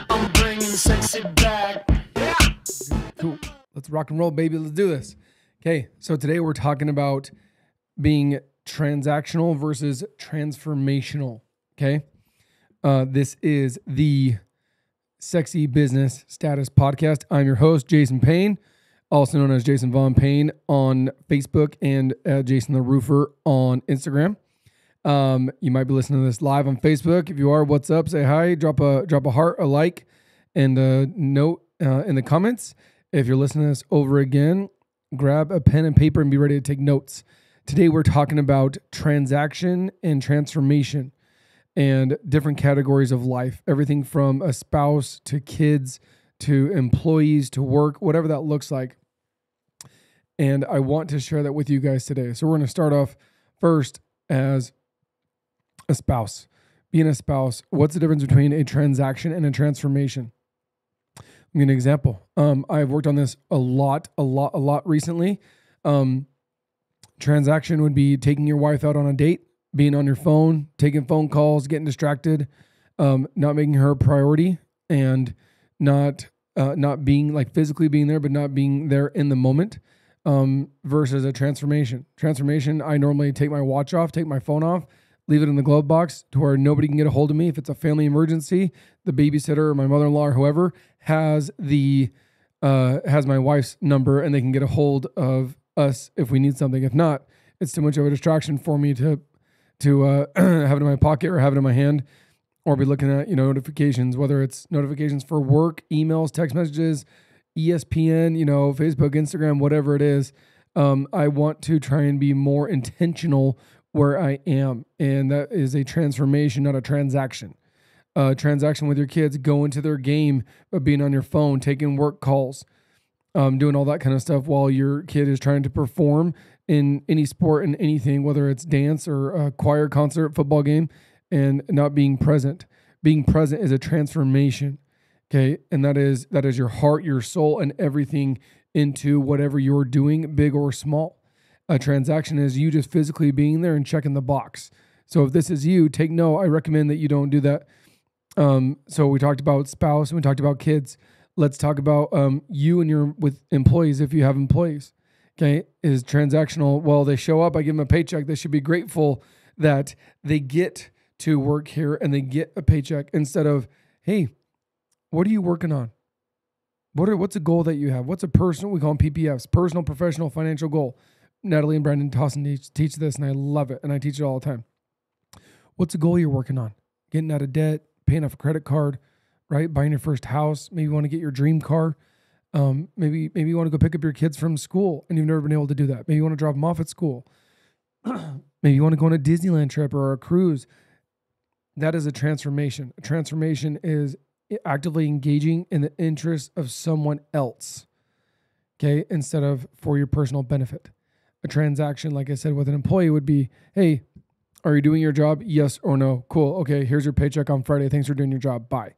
I'm bringing sexy back. Yeah. Cool. Let's rock and roll, baby. Let's do this. Okay, so today we're talking about being transactional versus transformational. Okay, this is the Sexy Business Status Podcast. I'm your host, Jason Payne, also known as Jason Von Payne on Facebook and Jason the Roofer on Instagram. You might be listening to this live on Facebook. If you are, what's up? Say hi. Drop a heart, a like, and a note in the comments. If you're listening to this over again, grab a pen and paper and be ready to take notes. Today we're talking about transaction and transformation and different categories of life. Everything from a spouse to kids to employees to work, whatever that looks like. And I want to share that with you guys today. So we're going to start off first as a spouse. Being a spouse, what's the difference between a transaction and a transformation? I'll give you an example. I've worked on this a lot recently. Transaction would be taking your wife out on a date, being on your phone, taking phone calls, getting distracted, not making her a priority, and not being like physically being there, but not being there in the moment. Versus a transformation. Transformation, I normally take my watch off, take my phone off, leave it in the glove box to where nobody can get a hold of me. If it's a family emergency, the babysitter or my mother-in-law or whoever has my wife's number and they can get a hold of us if we need something. If not, it's too much of a distraction for me to have it in my pocket or have it in my hand or be looking at, notifications, whether it's notifications for work, emails, text messages, ESPN, Facebook, Instagram, whatever it is. I want to try and be more intentional where I am. And that is a transformation, not a transaction. Transaction with your kids, going to their game, being on your phone, taking work calls, doing all that kind of stuff while your kid is trying to perform in any sport and anything, whether it's dance or a choir, concert, football game, and not being present. Being present is a transformation. Okay. And that is your heart, your soul, and everything into whatever you're doing, big or small. A transaction is you just physically being there and checking the box. So if this is you, take note. I recommend that you don't do that. So we talked about spouse and we talked about kids. Let's talk about you and with employees if you have employees. Okay. Is transactional. Well, they show up, I give them a paycheck. They should be grateful that they get to work here and they get a paycheck instead of, hey, what are you working on? What's a goal that you have? What's a personal, we call them PPFs, personal, professional, financial goal. Natalie and Brandon Tossin teach this and I love it. And I teach it all the time. What's a goal you're working on? Getting out of debt, paying off a credit card, right? Buying your first house. Maybe you want to get your dream car. Maybe you want to go pick up your kids from school and you've never been able to do that. Maybe you want to drop them off at school. Maybe you want to go on a Disneyland trip or a cruise. That is a transformation. A transformation is actively engaging in the interest of someone else, okay, instead of for your personal benefit. A transaction, like I said, with an employee would be, hey, are you doing your job? Yes or no? Cool. Okay, here's your paycheck on Friday. Thanks for doing your job. Bye.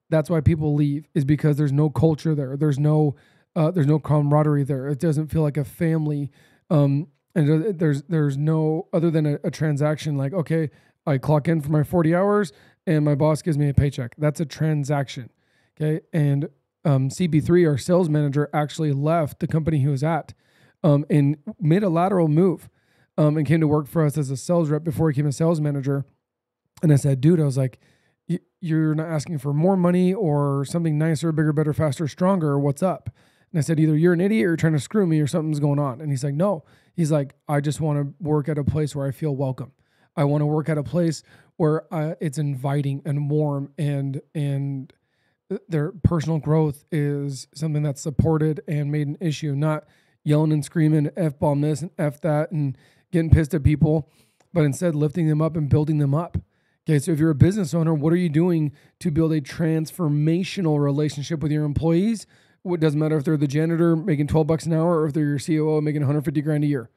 That's why people leave, is because there's no culture there. There's no camaraderie there. It doesn't feel like a family. And there's no, other than a transaction, like, okay, I clock in for my 40 hours and my boss gives me a paycheck. That's a transaction. Okay. And CB3, our sales manager, actually left the company he was at and made a lateral move and came to work for us as a sales rep before he became a sales manager. And I said, dude, I was like, you're not asking for more money or something nicer, bigger, better, faster, stronger. What's up? And I said, either you're an idiot or you're trying to screw me or something's going on. And he's like, no. He's like, I just want to work at a place where I feel welcome. I want to work at a place where it's inviting and warm and their personal growth is something that's supported and made an issue, not yelling and screaming, F-bomb this and F that and getting pissed at people, but instead lifting them up and building them up. Okay, so if you're a business owner, what are you doing to build a transformational relationship with your employees? It doesn't matter if they're the janitor making $12 an hour or if they're your COO making $150,000 a year.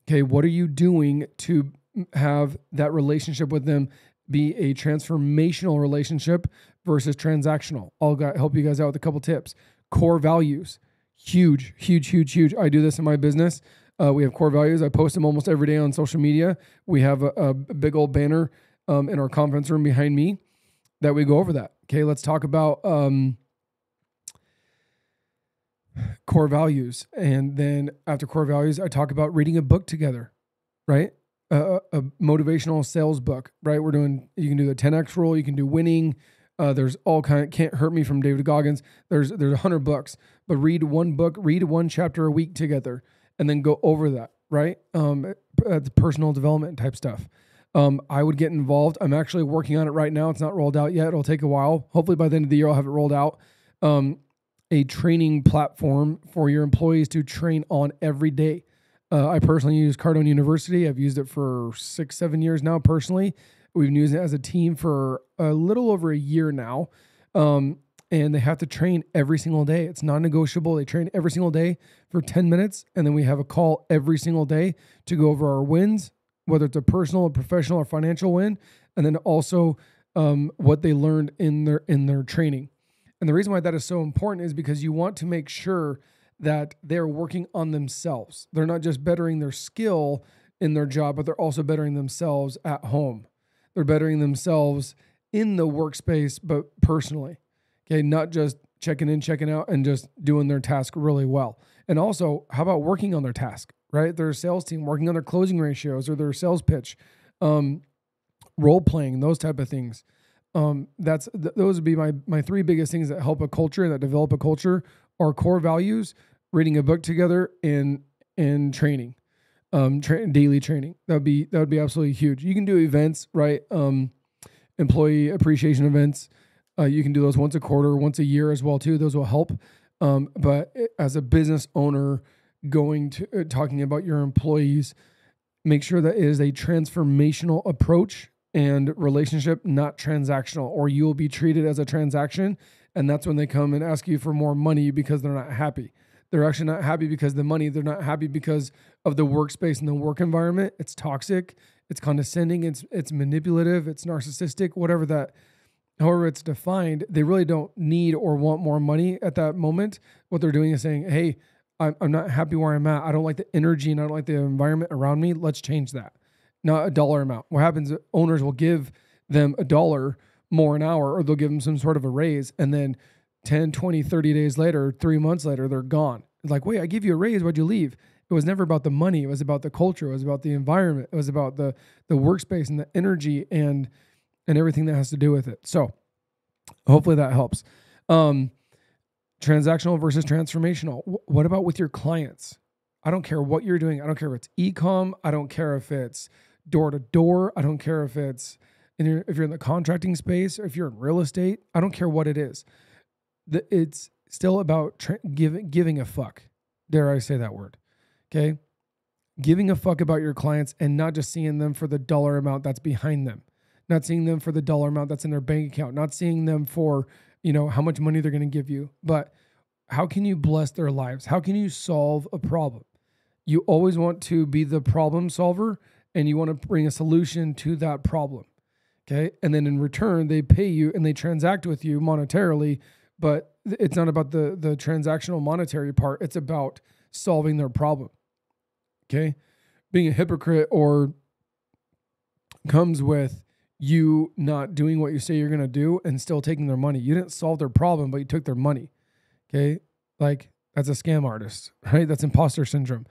Okay, what are you doing to have that relationship with them be a transformational relationship versus transactional? I'll help you guys out with a couple tips. Core values, huge. I do this in my business. We have core values. I post them almost every day on social media. We have a big old banner in our conference room behind me. that we go over that. Okay, let's talk about core values. And then after core values, I talk about reading a book together, right? A motivational sales book, right? You can do the 10X rule, you can do winning. There's all kind. Can't Hurt Me from David Goggins. There's 100 books, but read one book, read one chapter a week together, and then go over that, right? The personal development type stuff. I would get involved. I'm actually working on it right now. It's not rolled out yet. It'll take a while. Hopefully by the end of the year, I'll have it rolled out. A training platform for your employees to train on every day. I personally use Cardone University. I've used it for 6-7 years now personally. We've been using it as a team for a little over a year now. And they have to train every single day. It's non-negotiable. They train every single day for 10 minutes. And then we have a call every single day to go over our wins, whether it's a personal, a professional, or financial win. And then also what they learned in their training. And the reason why that is so important is because you want to make sure that they're working on themselves. They're not just bettering their skill in their job, but they're also bettering themselves at home. They're bettering themselves in the workspace, but personally. Okay, not just checking in, checking out, and just doing their task really well. And also, how about working on their task, right? Their sales team working on their closing ratios or their sales pitch, role playing, those type of things. Those would be my three biggest things that help a culture, that develop a culture, are core values, reading a book together, and training, daily training. That would be absolutely huge. You can do events, right? Employee appreciation events. You can do those once a quarter, once a year as well too. Those will help. But as a business owner, talking about your employees, make sure that it is a transformational approach and relationship, not transactional, or you will be treated as a transaction. And that's when they come and ask you for more money because they're not happy. They're actually not happy because of the money. They're not happy because of the workspace and the work environment. It's toxic. It's condescending. It's manipulative. It's narcissistic, however it's defined. They really don't need or want more money at that moment. What they're doing is saying, hey, I'm not happy where I'm at. I don't like the energy and I don't like the environment around me. Let's change that. Not a dollar amount. What happens, owners will give them $1 more an hour, or they'll give them some sort of a raise. And then 10, 20, 30 days later, 3 months later, they're gone. It's like, wait, I give you a raise. Why'd you leave? It was never about the money. It was about the culture. It was about the environment. It was about the workspace and the energy and everything that has to do with it. So hopefully that helps. Transactional versus transformational. What about with your clients? I don't care what you're doing. I don't care if it's e-com. I don't care if it's door to door. I don't care if if you're in the contracting space, or if you're in real estate. I don't care what it is. It's still about giving a fuck. Dare I say that word? Okay, giving a fuck about your clients and not just seeing them for the dollar amount that's behind them, not seeing them for the dollar amount that's in their bank account, not seeing them for how much money they're going to give you, but how can you bless their lives? How can you solve a problem? You always want to be the problem solver, and you want to bring a solution to that problem. Okay. And then in return, they pay you and they transact with you monetarily, but it's not about the transactional monetary part. It's about solving their problem. Okay. Being a hypocrite comes with you not doing what you say you're going to do and still taking their money. You didn't solve their problem, but you took their money. Okay. Like, that's a scam artist, right? That's imposter syndrome.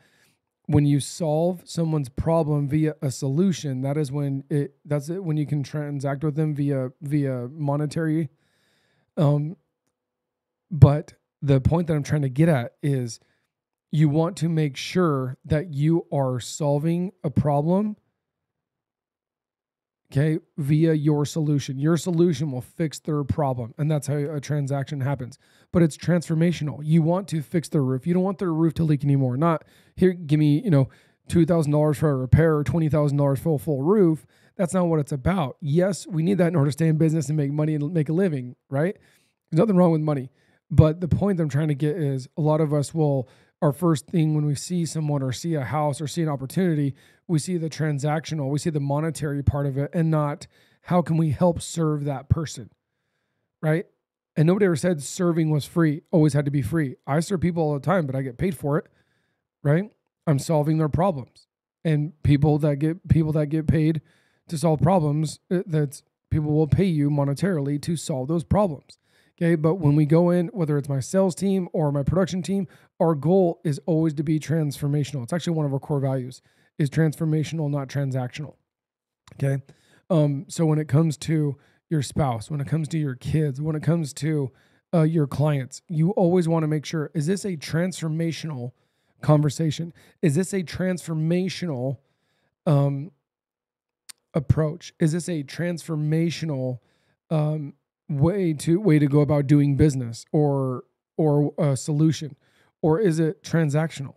When you solve someone's problem via a solution, that's when you can transact with them via monetary. But the point that I'm trying to get at is you want to make sure that you are solving a problem, okay, via your solution. Your solution will fix their problem, and that's how a transaction happens. But it's transformational. You want to fix their roof. You don't want their roof to leak anymore. Not, here, give me, $2,000 for a repair or $20,000 for a full roof. That's not what it's about. Yes, we need that in order to stay in business and make money and make a living, right? There's nothing wrong with money. But the point that I'm trying to get is a lot of us our first thing when we see someone or see a house or see an opportunity, we see the transactional, we see the monetary part of it, and not how can we help serve that person, right? And nobody ever said serving was free, always had to be free. I serve people all the time, but I get paid for it, right? I'm solving their problems. And people that get paid to solve problems, that's People will pay you monetarily to solve those problems. Okay. But when we go in, whether it's my sales team or my production team, our goal is always to be transformational. It's actually one of our core values is transformational, not transactional. Okay. So when it comes to your spouse, when it comes to your kids, when it comes to your clients, you always want to make sure, is this a transformational conversation? Is this a transformational approach? Is this a transformational way to go about doing business or a solution? Or is it transactional?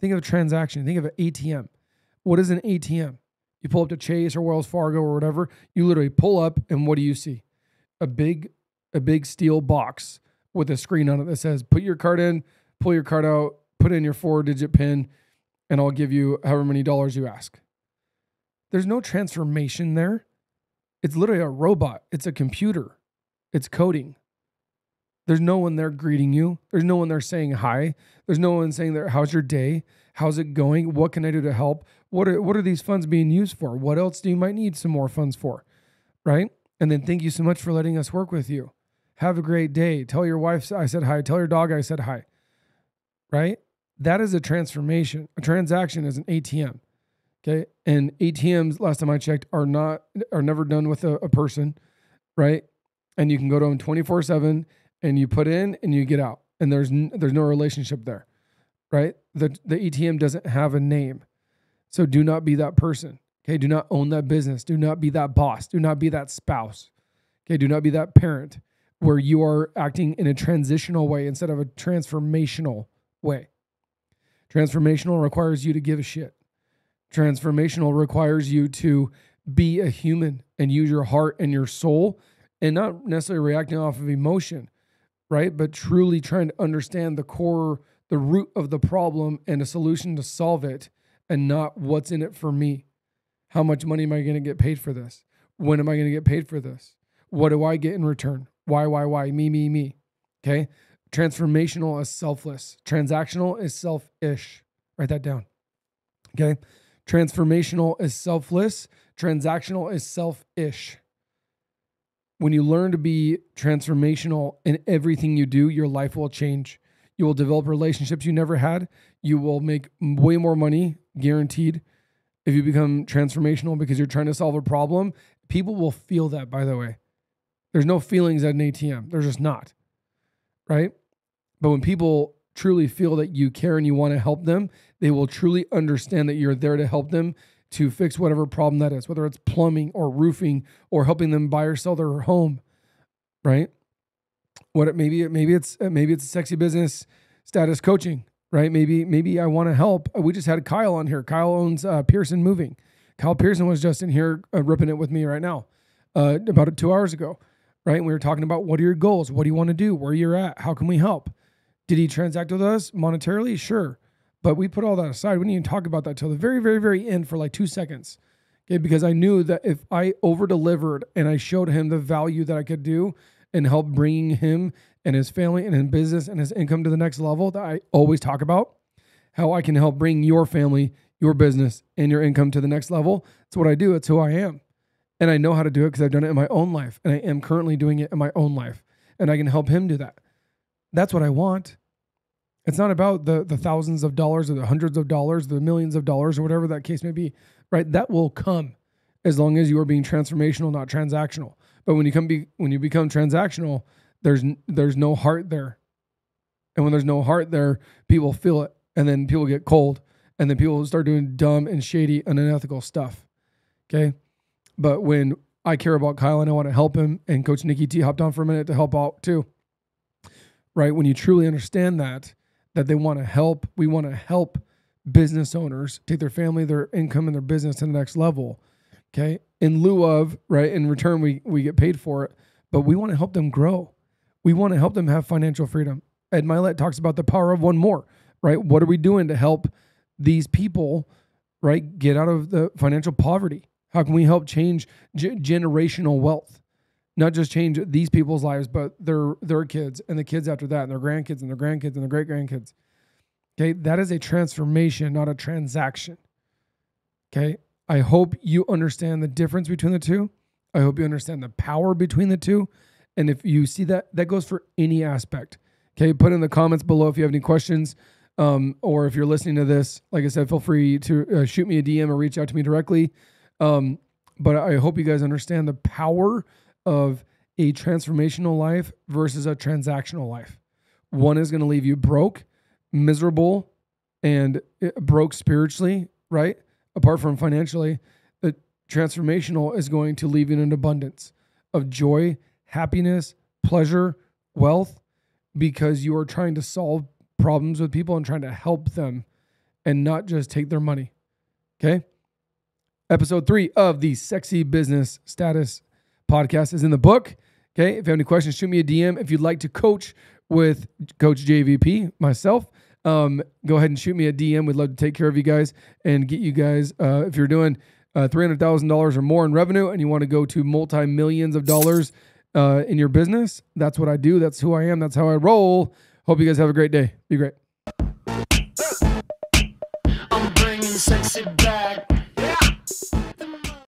Think of a transaction. Think of an ATM. What is an ATM? You pull up to Chase or Wells Fargo or whatever. You literally pull up, and what do you see? A big steel box with a screen on it that says, put your card in, pull your card out, put in your 4-digit PIN, and I'll give you however many dollars you ask. There's no transformation there. It's literally a robot. It's a computer. It's coding. There's no one there greeting you. There's no one there saying hi. There's no one saying there, how's your day? How's it going? What can I do to help? What are these funds being used for? What else do you might need some more funds for? Right? And then thank you so much for letting us work with you. Have a great day. Tell your wife I said hi. Tell your dog I said hi. Right? That is a transformation. A transaction is an ATM. Okay. And ATMs, last time I checked, are never done with a person. Right? And you can go to them 24/7 and you put in and you get out. And there's no relationship there. Right? The ATM doesn't have a name. So do not be that person. Okay. Do not own that business. Do not be that boss. Do not be that spouse. Okay. Do not be that parent where you are acting in a transitional way instead of a transformational way. Transformational requires you to give a shit. Transformational requires you to be a human and use your heart and your soul and not necessarily reacting off of emotion, right? But truly trying to understand the core, the root of the problem and a solution to solve it, and not what's in it for me. How much money am I going to get paid for this? When am I going to get paid for this? What do I get in return? Why? Me. Okay. Transformational is selfless. Transactional is selfish. Write that down. Okay. Transformational is selfless. Transactional is selfish. When you learn to be transformational in everything you do, your life will change. You will develop relationships you never had. You will make way more money, guaranteed, if you become transformational because you're trying to solve a problem. People will feel that, by the way. There's no feelings at an ATM. There's just not, right? But when people truly feel that you care and you want to help them, they will truly understand that you're there to help them to fix whatever problem that is, whether it's plumbing or roofing or helping them buy or sell their home, right? Maybe it's a sexy business status coaching, right? Maybe I want to help. We just had Kyle on here. Kyle owns Pearson Moving. Kyle Pearson was just in here ripping it with me right now, about 2 hours ago, right? And we were talking about what are your goals? What do you want to do? Where you're at? How can we help? Did he transact with us monetarily? Sure. But we put all that aside. We didn't even talk about that till the very, very, very end for like 2 seconds. Okay. Because I knew that if I over-delivered and I showed him the value that I could do and help bringing him and his family and his business and his income to the next level that I always talk about, how I can help bring your family, your business, and your income to the next level. It's what I do. It's who I am. And I know how to do it because I've done it in my own life. And I am currently doing it in my own life. And I can help him do that. That's what I want. It's not about the thousands of dollars or the hundreds of dollars, the millions of dollars or whatever that case may be, right? That will come as long as you are being transformational, not transactional. But when you become transactional, there's no heart there. And when there's no heart there, people feel it. And then people get cold. And then people start doing dumb and shady and unethical stuff. Okay? But when I care about Kyle and I want to help him, and Coach Nikki T hopped on for a minute to help out too, right? When you truly understand that they want to help, we want to help business owners take their family, their income, and their business to the next level. Okay. In lieu of, right, in return, we get paid for it, but we want to help them grow. We want to help them have financial freedom. Ed Milet talks about the power of one more, right? What are we doing to help these people, right, get out of the financial poverty? How can we help change generational wealth? Not just change these people's lives, but their kids and the kids after that and their grandkids and their grandkids and their great-grandkids. Okay, that is a transformation, not a transaction. Okay, I hope you understand the difference between the two. I hope you understand the power between the two. And if you see that, that goes for any aspect. Okay, put in the comments below if you have any questions, or if you're listening to this. Like I said, feel free to shoot me a DM or reach out to me directly. But I hope you guys understand the power of a transformational life versus a transactional life. One is going to leave you broke, miserable, and broke spiritually, right? Apart from financially. The transformational is going to leave you in an abundance of joy, happiness, pleasure, wealth, because you are trying to solve problems with people and trying to help them and not just take their money. Okay? Episode 3 of the Sexy Business Status podcast is in the book. Okay? If you have any questions, shoot me a DM. If you'd like to coach with Coach JVP, myself, go ahead and shoot me a DM. We'd love to take care of you guys and get you guys, if you're doing $300,000 or more in revenue and you want to go to multi-millions of dollars in your business, that's what I do. That's who I am. That's how I roll. Hope you guys have a great day. Be great. I'm bringing sexy back.